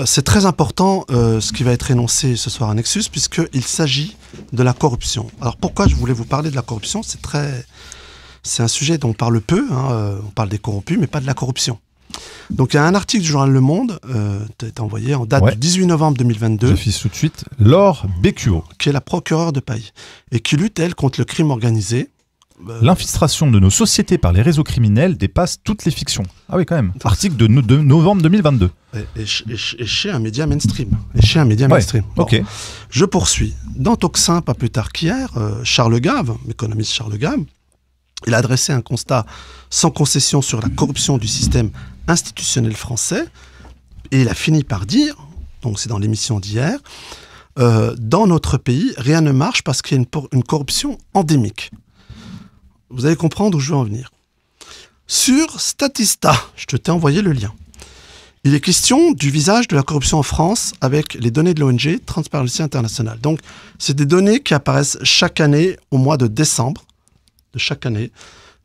c'est très important ce qui va être énoncé ce soir à Nexus, puisqu'il s'agit de la corruption. Alors pourquoi je voulais vous parler de la corruption? C'est un sujet dont on parle peu, on parle des corrompus, mais pas de la corruption. Donc il y a un article du journal Le Monde, qui a été envoyé en date du 18 novembre 2022. J'affiche tout de suite Laure Bécuot, qui est la procureure de Paris, et qui lutte, elle, contre le crime organisé. L'infiltration de nos sociétés par les réseaux criminels dépasse toutes les fictions. Ah oui, quand même. Article de novembre 2022. Et chez un média mainstream. Mainstream. Bon, ok. Je poursuis. Dans Toxin, pas plus tard qu'hier, Charles Gave, l'économiste Charles Gave, il a adressé un constat sans concession sur la corruption du système institutionnel français. Et il a fini par dire, donc c'est dans l'émission d'hier, dans notre pays, rien ne marche parce qu'il y a une corruption endémique. Vous allez comprendre où je veux en venir. Sur Statista, je t'ai envoyé le lien. Il est question du visage de la corruption en France avec les données de l'ONG Transparency International. Donc, c'est des données qui apparaissent chaque année au mois de décembre de chaque année.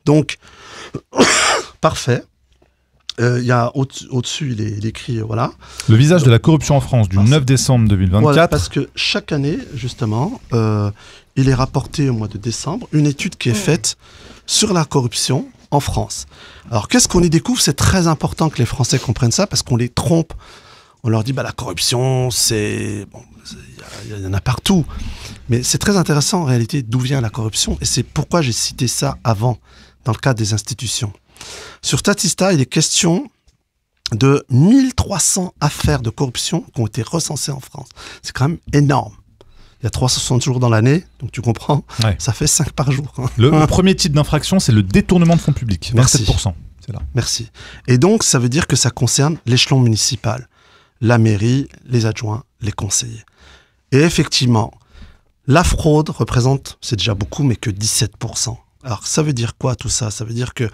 Donc, parfait. Il y a au-dessus, il est écrit, voilà. Le visage de la corruption en France du 9 décembre 2024. Voilà, parce que chaque année, justement, il est rapporté au mois de décembre une étude qui est faite sur la corruption en France. Alors, qu'est-ce qu'on y découvre? C'est très important que les Français comprennent ça parce qu'on les trompe. On leur dit, la corruption, c'est... Bon, il y en a partout. Mais c'est très intéressant, en réalité, d'où vient la corruption. Et c'est pourquoi j'ai cité ça avant, dans le cadre des institutions. Sur Statista, il est question de 1300 affaires de corruption qui ont été recensées en France. C'est quand même énorme. Il y a 360 jours dans l'année, donc tu comprends, ça fait 5 par jour. Le premier type d'infraction, c'est le détournement de fonds publics, 27%. C'est là. Merci. Et donc, ça veut dire que ça concerne l'échelon municipal, la mairie, les adjoints, les conseillers. Et effectivement, la fraude représente, c'est déjà beaucoup, mais que 17%. Alors, ça veut dire quoi tout ça? Ça veut dire que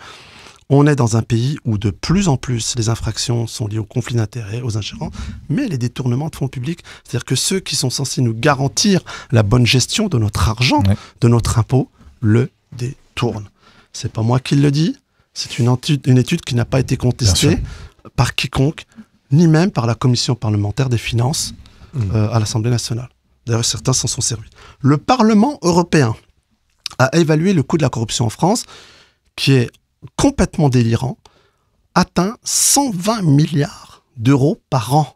on est dans un pays où de plus en plus les infractions sont liées aux conflits d'intérêts, aux ingérents, mais les détournements de fonds publics, c'est-à-dire que ceux qui sont censés nous garantir la bonne gestion de notre argent, de notre impôt, le détournent. C'est pas moi qui le dis, c'est une étude qui n'a pas été contestée par quiconque, ni même par la commission parlementaire des finances à l'Assemblée nationale. D'ailleurs, certains s'en sont servis. Le Parlement européen a évalué le coût de la corruption en France, qui est complètement délirant, atteint 120 milliards d'euros par an.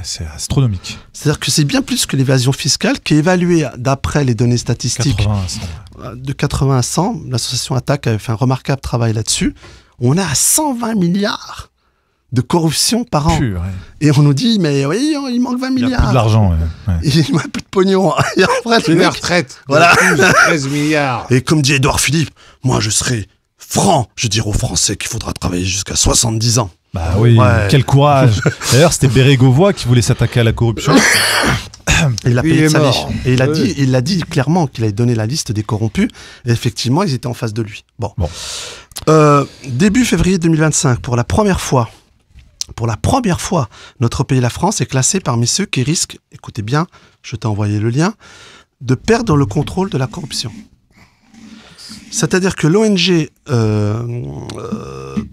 C'est astronomique. C'est-à-dire que c'est bien plus que l'évasion fiscale, qui est évaluée d'après les données statistiques 80 à 100. De 80 à 100. L'association Attac avait fait un remarquable travail là-dessus. On est à 120 milliards de corruption par an. Et on nous dit, mais oui, il manque 20 milliards. Il n'y a plus de l'argent. Il manque plus de pognon. C'est une retraite. Voilà. 13 milliards. Et comme dit Édouard Philippe, moi je serai franc. Je dirais aux Français qu'il faudra travailler jusqu'à 70 ans. Bah oui, quel courage. D'ailleurs, c'était Bérégovoy qui voulait s'attaquer à la corruption. Il a payé de sa vie. Et il a dit clairement qu'il avait donné la liste des corrompus. Et effectivement, ils étaient en face de lui. Bon. Début février 2025, pour la première fois, notre pays, la France, est classé parmi ceux qui risquent, écoutez bien, je t'ai envoyé le lien, de perdre le contrôle de la corruption. C'est-à-dire que l'ONG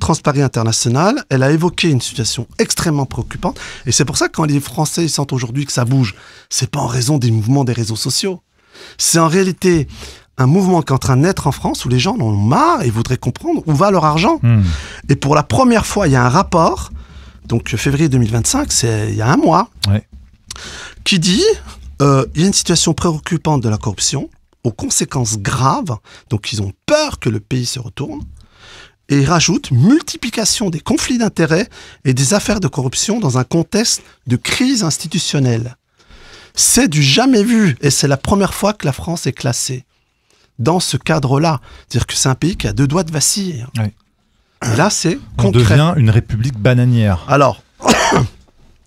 Transparency International, elle a évoqué une situation extrêmement préoccupante. Et c'est pour ça que quand les Français sentent aujourd'hui que ça bouge, c'est pas en raison des mouvements des réseaux sociaux. C'est en réalité un mouvement qui est en train de naître en France où les gens en ont marre et voudraient comprendre où va leur argent. Et pour la première fois, il y a un rapport, donc février 2025, c'est il y a un mois, qui dit il y a une situation préoccupante de la corruption, aux conséquences graves, donc ils ont peur que le pays se retourne, et ils rajoutent multiplication des conflits d'intérêts et des affaires de corruption dans un contexte de crise institutionnelle. C'est du jamais vu, et c'est la première fois que la France est classée dans ce cadre-là. C'est-à-dire que c'est un pays qui a 2 doigts de vaciller. Et là, c'est concret. On devient une république bananière. Alors,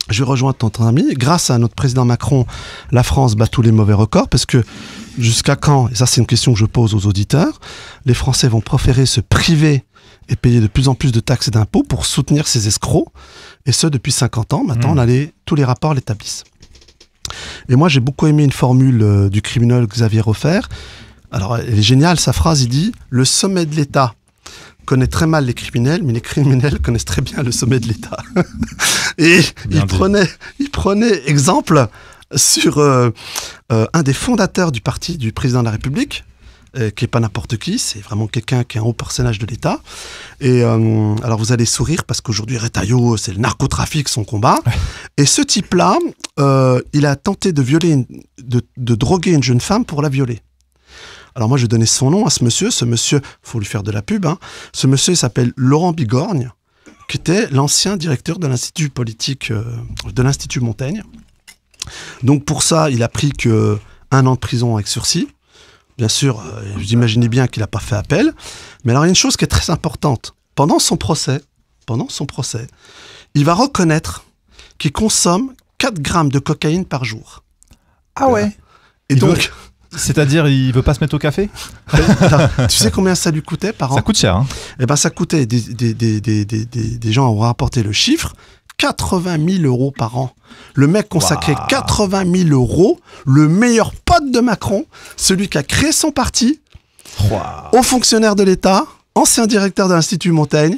je vais rejoindre ton ami. Grâce à notre président Macron, la France bat tous les mauvais records, parce que jusqu'à quand, et ça c'est une question que je pose aux auditeurs, les Français vont préférer se priver et payer de plus en plus de taxes et d'impôts pour soutenir ces escrocs, et ce depuis 50 ans. Maintenant, tous les rapports l'établissent. Et moi, j'ai beaucoup aimé une formule du criminologue Xavier Hofer. Alors, elle est géniale, sa phrase, il dit « Le sommet de l'État connaît très mal les criminels, mais les criminels connaissent très bien le sommet de l'État. Et il prenait exemple sur un des fondateurs du parti du président de la République, qui n'est pas n'importe qui, c'est vraiment quelqu'un qui est un haut personnage de l'État. Et alors vous allez sourire parce qu'aujourd'hui Retailleau, c'est le narcotrafic, son combat. Et ce type-là, il a tenté de violer, de droguer une jeune femme pour la violer. Alors moi je vais donner son nom à ce monsieur. Ce monsieur, faut lui faire de la pub. Hein. Ce monsieur il s'appelle Laurent Bigorgne, qui était l'ancien directeur de l'Institut politique de l'Institut Montaigne. Donc pour ça, il a pris que 1 an de prison avec sursis. Bien sûr, vous imaginez bien qu'il n'a pas fait appel. Mais alors, il y a une chose qui est très importante. Pendant son procès, il va reconnaître qu'il consomme 4 grammes de cocaïne par jour. Ah ouais. Et donc... C'est-à-dire, il veut pas se mettre au café? Tu sais combien ça lui coûtait par an? Ça coûte cher. Hein. Eh ben, ça coûtait, des gens ont rapporté le chiffre, 80 000 euros par an. Le mec consacrait 80 000 euros, le meilleur pote de Macron, celui qui a créé son parti, au fonctionnaire de l'État, ancien directeur de l'Institut Montaigne,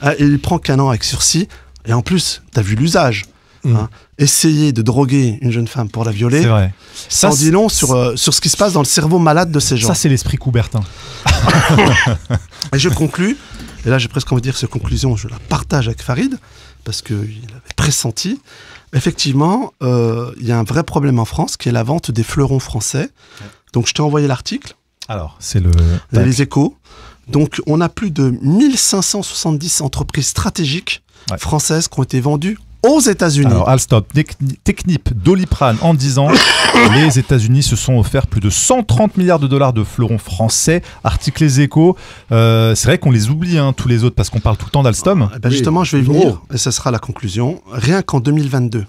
et il prend qu'1 an avec sursis. Et en plus, t'as vu l'usage. Hein, essayer de droguer une jeune femme pour la violer, c'est vrai. Ça en dit long sur ce qui se passe dans le cerveau malade de ces gens. Ça, c'est l'esprit Coubertin. Et je conclus, et là j'ai presque envie de dire cette conclusion, je la partage avec Farid, parce qu'il avait pressenti. Effectivement, il y a un vrai problème en France qui est la vente des fleurons français. Donc je t'ai envoyé l'article. Alors, c'est le... Les Échos. Donc on a plus de 1570 entreprises stratégiques françaises qui ont été vendues aux États-Unis. Alors, Alstom, Technip, Doliprane, en 10 ans, les États-Unis se sont offerts plus de 130 milliards de dollars de fleurons français. Article Les Échos. C'est vrai qu'on les oublie, hein, tous les autres, parce qu'on parle tout le temps d'Alstom. Ben justement, je vais y venir, et ça sera la conclusion. Rien qu'en 2022,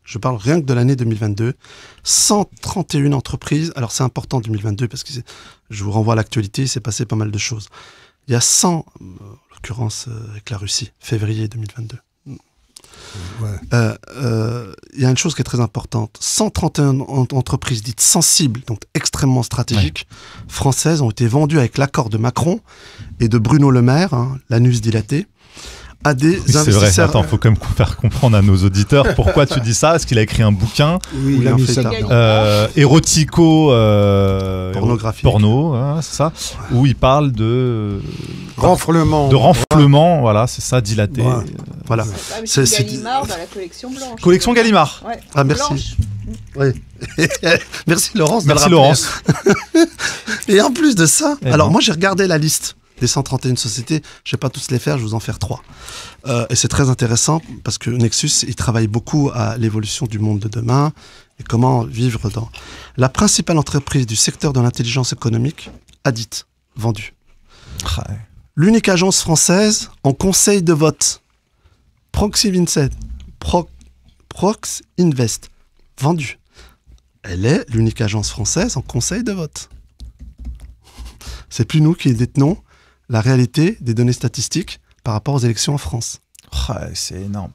je parle rien que de l'année 2022, 131 entreprises. Alors, c'est important 2022, parce que je vous renvoie à l'actualité, il s'est passé pas mal de choses. Il y a 100, en l'occurrence avec la Russie, février 2022. Il y a une chose qui est très importante. 131 entreprises dites sensibles, donc extrêmement stratégiques, françaises, ont été vendues avec l'accord de Macron et de Bruno Le Maire, hein, l'anus dilaté, à des investisseurs. C'est vrai, attends, il faut quand même faire comprendre à nos auditeurs pourquoi tu dis ça. Est-ce qu'il a écrit un bouquin érotico porno, hein, c'est ça, où il parle de renflement, voilà, c'est ça, dilaté. Voilà. C'est Gallimard dans la collection blanche. Collection Gallimard. Ouais. Ah, merci. Oui. Merci Laurence. Merci Laurence. Et en plus de ça, alors moi j'ai regardé la liste des 131 sociétés, je ne vais pas tous les faire, je vais vous en faire 3. Et c'est très intéressant parce que Nexus, il travaille beaucoup à l'évolution du monde de demain et comment vivre dans... La principale entreprise du secteur de l'intelligence économique, Adit, vendue. Ouais. L'unique agence française en conseil de vote, Prox Invest, vendue. Elle est l'unique agence française en conseil de vote. C'est plus nous qui détenons la réalité des données statistiques par rapport aux élections en France. Ouais, c'est énorme.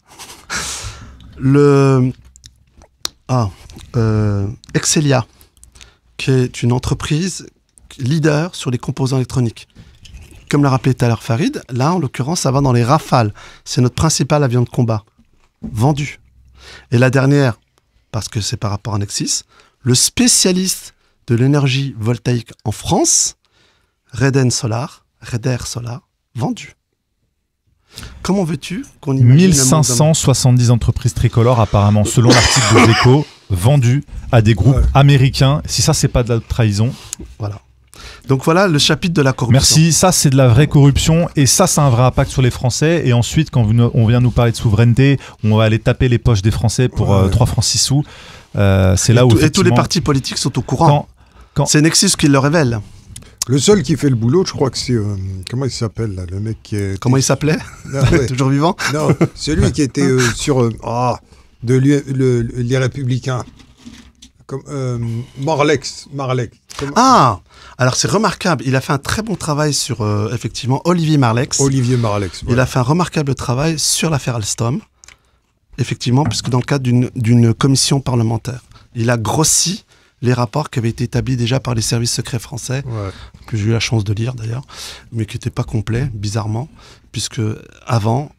Excelia, qui est une entreprise leader sur les composants électroniques. Comme l'a rappelé tout à l'heure Farid, là, en l'occurrence, ça va dans les Rafales. C'est notre principal avion de combat. Vendu. Et la dernière, parce que c'est par rapport à Nexis, le spécialiste de l'énergie voltaïque en France, Reder Solar, vendu. Comment veux-tu qu'on imagine 1570 entreprises tricolores, apparemment, selon l'article des Échos, vendues à des groupes américains. Si ça, c'est pas de la trahison. Voilà. Donc voilà le chapitre de la corruption. Merci, ça c'est de la vraie corruption et ça a un vrai impact sur les Français. Et ensuite, quand on vient nous parler de souveraineté, on va aller taper les poches des Français pour 3 francs 6 sous. C'est là où et tous les partis politiques sont au courant. C'est Nexus qui le révèle. Le seul qui fait le boulot, je crois que c'est... comment il s'appelle, là, le mec qui est... Comment il s'appelait? Toujours vivant? Non, celui qui était sur... les Républicains. Marlex. Ah, alors c'est remarquable. Il a fait un très bon travail sur, effectivement, Olivier Marlex. Il a fait un remarquable travail sur l'affaire Alstom. Effectivement, puisque dans le cadre d'une commission parlementaire. Il a grossi les rapports qui avaient été établis déjà par les services secrets français, Ouais. que j'ai eu la chance de lire d'ailleurs, mais qui n'étaient pas complets, bizarrement, puisque avant,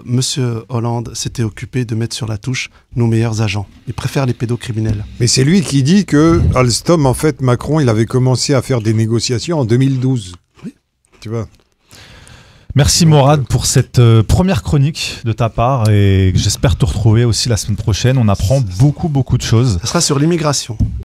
Monsieur Hollande s'était occupé de mettre sur la touche nos meilleurs agents. Il préfère les pédocriminels. Mais c'est lui qui dit que Alstom, en fait, Macron, il avait commencé à faire des négociations en 2012. Oui. Tu vois. Merci Morad pour cette première chronique de ta part et j'espère te retrouver aussi la semaine prochaine. On apprend beaucoup de choses. Ça sera sur l'immigration.